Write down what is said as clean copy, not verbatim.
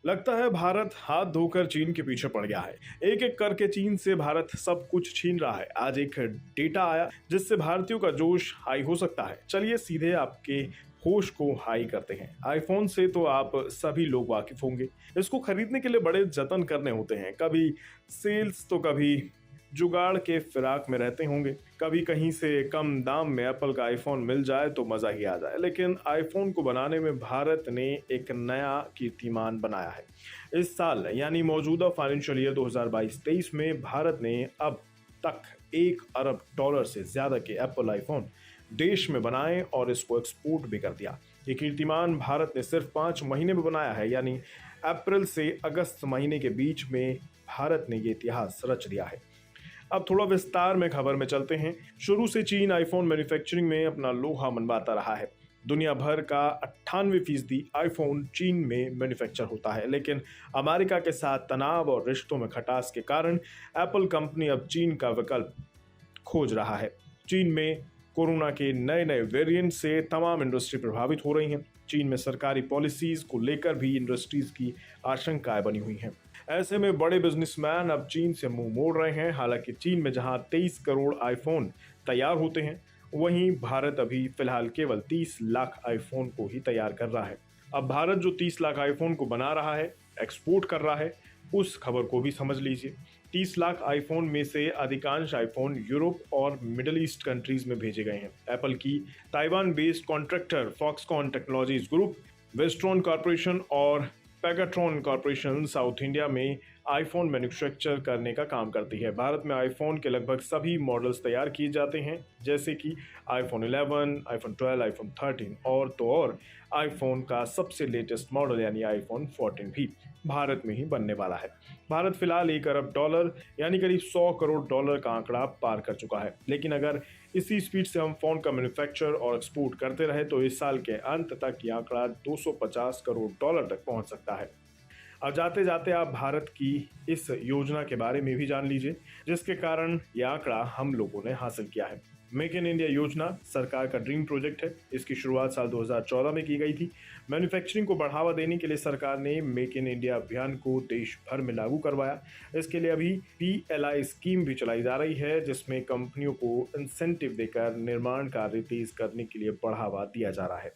लगता है भारत हाथ धोकर चीन के पीछे पड़ गया है। एक एक करके चीन से भारत सब कुछ छीन रहा है। आज एक डेटा आया जिससे भारतीयों का जोश हाई हो सकता है। चलिए सीधे आपके होश को हाई करते हैं। आईफोन से तो आप सभी लोग वाकिफ होंगे। इसको खरीदने के लिए बड़े जतन करने होते हैं। कभी सेल्स तो कभी जुगाड़ के फिराक में रहते होंगे। कभी कहीं से कम दाम में एप्पल का आईफोन मिल जाए तो मजा ही आ जाए। लेकिन आईफोन को बनाने में भारत ने एक नया कीर्तिमान बनाया है। इस साल यानी मौजूदा फाइनेंशियल ईयर 2022-23 में भारत ने अब तक $1 अरब से ज्यादा के एप्पल आईफोन देश में बनाए और इसको एक्सपोर्ट भी कर दिया। ये कीर्तिमान भारत ने सिर्फ 5 महीने में बनाया है, यानी अप्रैल से अगस्त महीने के बीच में भारत ने ये इतिहास रच दिया है। अब थोड़ा विस्तार में खबर में चलते हैं। शुरू से चीन आईफोन मैन्युफैक्चरिंग में अपना लोहा मनवाता रहा है। दुनिया भर का 98% आईफोन चीन में मैन्युफैक्चर होता है, लेकिन अमेरिका के साथ तनाव और रिश्तों में खटास के कारण एप्पल कंपनी अब चीन का विकल्प खोज रहा है। चीन में कोरोना के नए नए वेरिएंट से तमाम इंडस्ट्री प्रभावित हो रही हैं। चीन में सरकारी पॉलिसीज को लेकर भी इंडस्ट्रीज की आशंकाएं बनी हुई हैं। ऐसे में बड़े बिजनेसमैन अब चीन से मुंह मोड़ रहे हैं। हालांकि चीन में जहां 23 करोड़ आईफोन तैयार होते हैं, वहीं भारत अभी फिलहाल केवल 30 लाख आईफोन को ही तैयार कर रहा है। अब भारत जो 30 लाख आईफोन को बना रहा है, एक्सपोर्ट कर रहा है, उस खबर को भी समझ लीजिए। 30 लाख आईफोन में से अधिकांश आईफोन यूरोप और मिडिल ईस्ट कंट्रीज में भेजे गए हैं। एप्पल की Taiwan based contractor Foxconn Technologies Group, Wistron Corporation और पेगाट्रॉन कॉर्पोरेशन साउथ इंडिया में आईफोन मैन्युफैक्चर करने का काम करती है। भारत में आईफोन के लगभग सभी मॉडल्स तैयार किए जाते हैं, जैसे कि आईफोन 11, आईफोन 12, आईफोन 13 और आईफोन का सबसे लेटेस्ट मॉडल यानी आईफोन 14 भी भारत में ही बनने वाला है। भारत फिलहाल $1 अरब यानी करीब $100 करोड़ का आंकड़ा पार कर चुका है। लेकिन अगर इसी स्पीड से हम फोन का मैन्युफैक्चर और एक्सपोर्ट करते रहे तो इस साल के अंत तक ये आंकड़ा $250 करोड़ तक पहुंच सकता है। अब जाते जाते आप भारत की इस योजना के बारे में भी जान लीजिए, जिसके कारण यह आंकड़ा हम लोगों ने हासिल किया है। मेक इन इंडिया योजना सरकार का ड्रीम प्रोजेक्ट है। इसकी शुरुआत साल 2014 में की गई थी। मैन्युफैक्चरिंग को बढ़ावा देने के लिए सरकार ने मेक इन इंडिया अभियान को देश भर में लागू करवाया। इसके लिए अभी PLI स्कीम भी चलाई जा रही है, जिसमें कंपनियों को इंसेंटिव देकर निर्माण कार्य तेज करने के लिए बढ़ावा दिया जा रहा है।